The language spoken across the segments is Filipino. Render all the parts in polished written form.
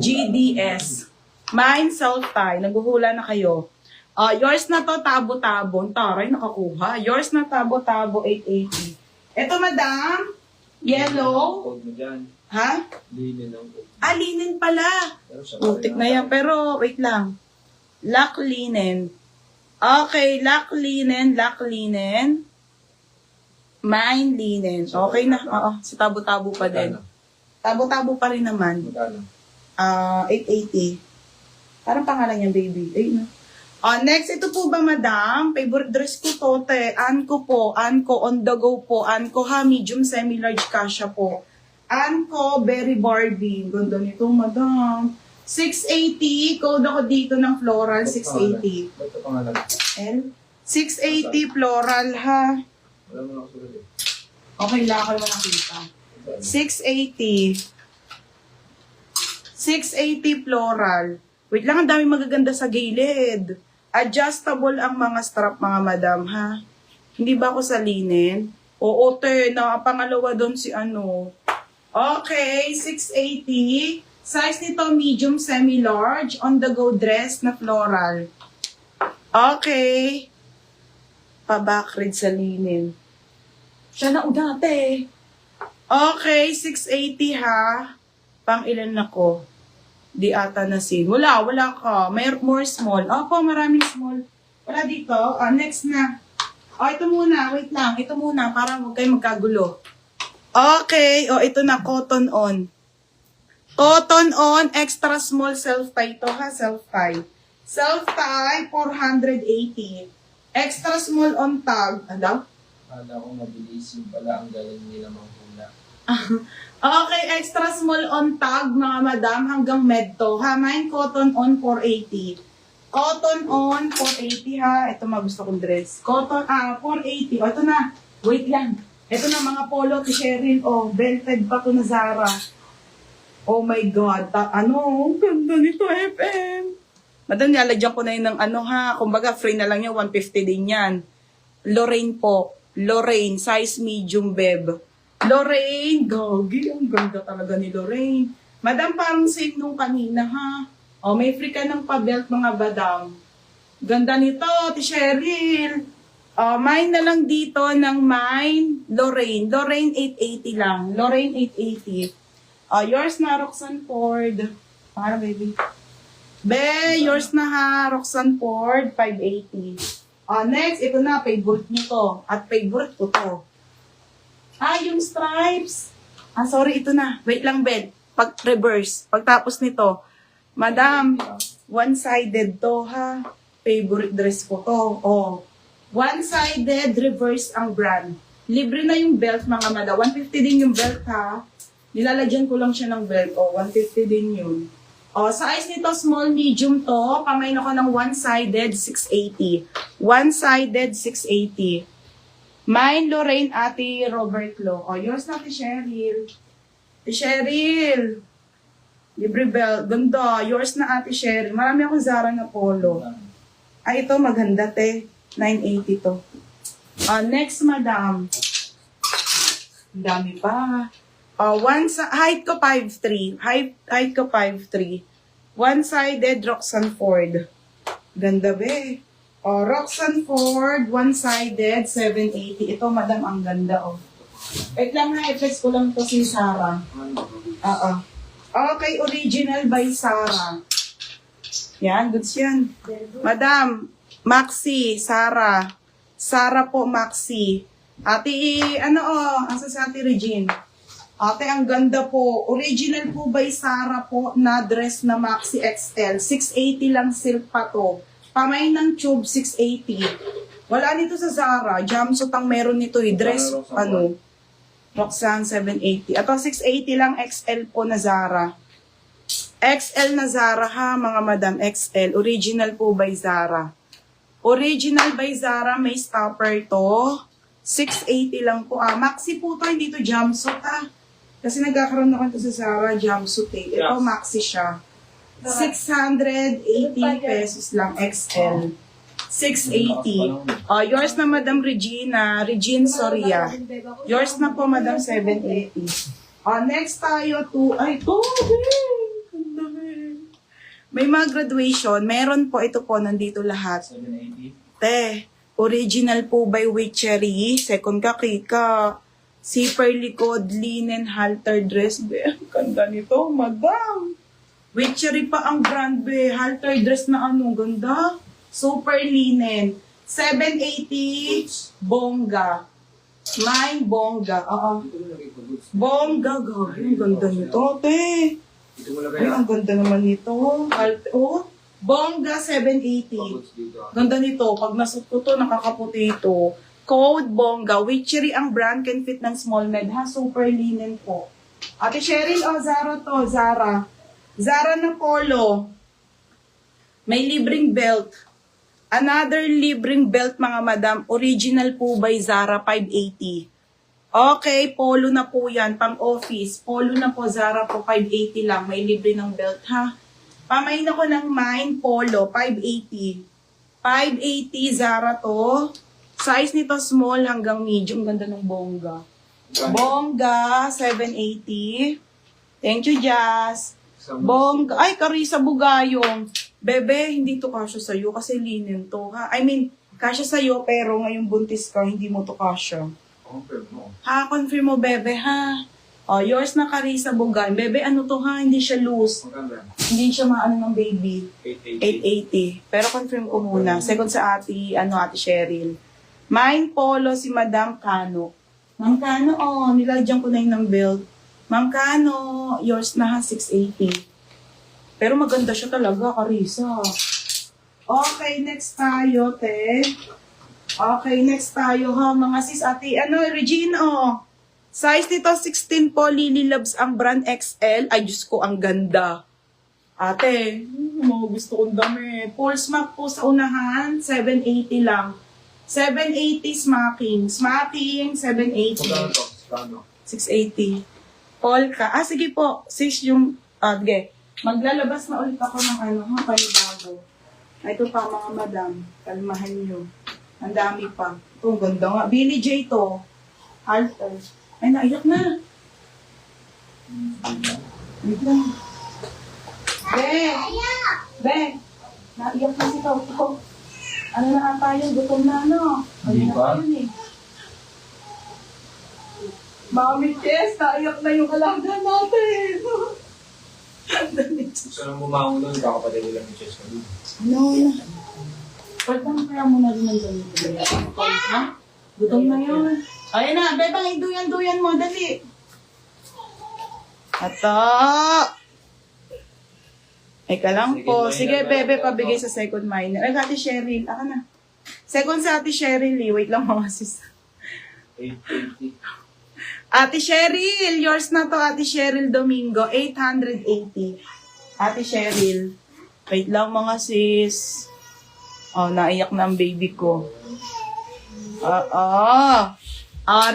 GDS. Mine, self-tie. Naghuhula na kayo. Yours na to, tabo-tabo. Taray, nakakuha. Yours na tabo-tabo, 880. Ito, madam. Yellow. Ha? Linen pala. Utik na yan. Pero, wait lang. Lack linen. Okay, lack linen. Mine linen. Okay na. Oo, si tabo-tabo pa din. Tabo-tabo pa rin naman. 880. Parang pangalan niya, baby. Ayun na. Next, ito po ba, madam? Favorite dress ko to, te. Anko po. Anko on the go po. Anko ha, medium, semi-large, kasha po. Anko, Berry Barbie. Ganda nito, madam. 680. Code ako dito ng floral, 680. Ito pangalan. L? 680 floral, ha? Wala mo na sulat eh. Okay lang, ako nakita. 680. 680 floral. Wait lang, ang dami magaganda sa gilid. Adjustable ang mga strap, mga madam, ha? Hindi ba ako sa linen? Oo, te, na pangalawa doon si ano. Okay, 680. Size nito, medium, semi-large, on-the-go dress na floral. Okay. Pa-backred sa linen. Siya na udate. Okay, 680 ha. Pang ilan ako? Di ata na si. Wala ka. May more small. Opo, maraming small. Wala dito. Next na. Ito muna. Wait lang. Ito muna para huwag kayo magkagulo. Okay. Ito na. Cotton on. Cotton on. Extra small self-tie to ha. Self-tie. Self-tie, 480. Extra small on tag. Ano? Kala ko mabilis yung pala ang galing nila manghula. Okay, extra small on tag, mga madam, hanggang med to. Ha, mine cotton on 480. Cotton on 480 ha. Ito gusto kong dress. Cotton, 480. Ito na. Wait lang. Ito na mga polo, t-shirt. Belted pa to na Zara. Oh my God. Ganda nito, FM. Madam, nilalagyan ko na yun ng ha. Kumbaga, free na lang yan. 150 din yan. Lorraine po. Lorraine, size medium, beb. Lorraine, gagi, ang ganda talaga ni Lorraine. Madam, parang same nung kanina, ha? May free ka ng pa-belt, mga badam. Ganda nito, Ate Cheryl. Mine na lang dito ng mine, Lorraine. Lorraine, 880 lang. Lorraine, 880. Yours na, Roxanne Ford. Para, baby. Yours na ha, Roxanne Ford, 580. Next, ito na, favorite nyo to. At favorite ko to. Yung stripes. Sorry, ito na. Wait lang, Ben. Pag-reverse. Pagtapos nito, madam, one-sided to, ha? Favorite dress ko to. One-sided, reverse ang brand. Libre na yung belt, mga madam. 150 din yung belt, ha? Nilalagyan ko lang siya ng belt. 150 din yun. Size nito, small, medium to. Pamain ako ng one-sided, 680. One-sided, 680. Mine, Lorraine, Ate Robert Lo. Yours na, Ate Cheryl. Ate Cheryl. Libre belt. Ganda. Yours na, Ate Cheryl. Marami akong Zara na polo. Ito, maganda, te. 980 to. Next, madam. Ang dami pa. Height ko 5'3". Height ko 5'3". One-sided, Roxanne Ford. Ganda, be. Roxanne Ford, one-sided, 780. Ito, madam, ang ganda, Wait lang na, i-flex ko lang to si Sarah. Okay, original by Sarah. Yan, goods yan. Madam, Maxi, Sarah. Sarah po, Maxi. Ate, ang sa Ate Regine. Ate, ang ganda po. Original po by Sarah po na dress na Maxi XL. 680 lang silk pa to. Pamay ng tube, 680. Wala nito sa Zara. Jumpsuit ang meron nito, dress, Roxanne, 780. Ito, 680 lang, XL po na Zara. XL na Zara, ha, mga madam, XL. Original po by Zara. Original by Zara, may stopper to. 680 lang po. Maxi po to, hindi to jumpsuit, Kasi nagkakaroon ako ito sa Zara, jumpsuit, Ito, maxi siya. 680 pesos lang, XL. 680. Yours na, Madam Regina. Regine Soria. Yours na po, Madam, 780. Next tayo to, ito, May mga graduation. Meron po, ito po, nandito lahat. 780. Original po by Witchery. Second ka. Zipper likod, linen, halter dress. Be, ang ganda nito, madam. Witchery pa ang brand, be. Halter dress na ano, ganda. Super linen. 780, bongga. Mine, bongga. Oo. Bongga, gabi. Ang ganda nito, te. Ito mo lang Ay, ang ganda naman nito. Oh, bongga, 780. Ganda nito. Pag nasuot ko to, nakakaputi ito. Code Bongga. Witchery ang brand. Can fit ng small med. Ha? Super linen po. Ate Cheryl, Zara to. Zara. Zara na polo. May libreng belt. Another libreng belt, mga madam. Original po by Zara, 580. Okay, polo na po yan. Pang-office. Polo na po, Zara po, 580 lang. May libre ng belt, ha? Pamain ako ng mine, polo, 580. 580, Zara to. Size nito small hanggang medium. Ganda ng bongga. Bongga, 780. Thank you, Jazz. Bongga. Ay, Carissa Bugayong. Bebe, hindi to kasya sa'yo kasi linen to, ha? I mean, kasya sa'yo pero ngayong buntis ka, hindi mo to kasya. Ha, confirm mo, bebe, ha? Oh, yours na Carissa Bugayong. Bebe, ano to, ha? Hindi siya loose. Hindi siya maano ng baby. 880. Pero confirm ko muna. Second sa ate Cheryl. Mine polo si Madam Cano. Ma'am Cano, nilagyan ko na yun ng belt. Ma'am Cano, yours na ha, 680. Pero maganda siya talaga, Carissa. Okay, next tayo, te. Okay, next tayo ha, mga sis. Ate, Regina, size nito 16 po, Lily Loves ang brand XL. Ay, Diyos ko, ang ganda. Ate, mga gusto kong damit. Full smack po sa unahan, 780 lang. 780 smacking. Smacking, 780. 680. Polka. Sige po. 6 yung, okay. Maglalabas na ulit ako ng panibago. Ito pa mga madam. Kalmahan nyo. Ang dami pa. Ito, ang ganda nga. Billy J to. Halter. Ay, naiyak na. Wait lang. Be! Naiyak na si Toto. Ano na ata yun? Gutom na Hindi pa? Mami Tess, naiyak na yung alaga natin. Gusto nang bumangon nun, kakapatid lang yung chest ko. Ano? Pagkang kaya mo na rin ang ganito. Ha? Gutom na yun. Ayun na, bebang iduyan-duyan mo, dali. Ata! Eka lang po. Sige, bebe, pabigay sa second minor. Ay, Ate Cheryl, aka na. Second sa Ate Cheryl, wait lang mga sis. 880. Ate Cheryl, yours na to, Ate Cheryl Domingo, 880. Ate Cheryl, wait lang mga sis. Naiyak na ang baby ko.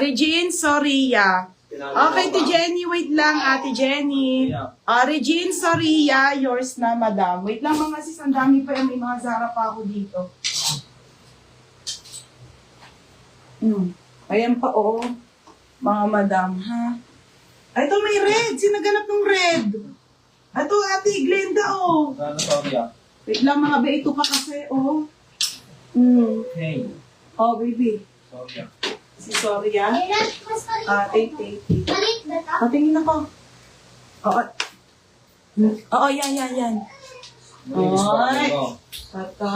Regine, sorry ya. Okay, Ate Jenny, wait lang, Ate Jenny. Regine, sorry ya, yours na, madam. Wait lang mga sis, ang dami pa yung may mga Zara pa ako dito. Ayan pa, mga madam, ha? Ito may red. Sinaganap ng red. Ito, Ate Glenda, Ano, sorry ah. Wait lang, mga be. Ito pa kasi, Hey. Baby. Sorry ah. Si sorry, 880. Tingin ako. Oo, yan. Ano yung spot Ay. mo? Tata.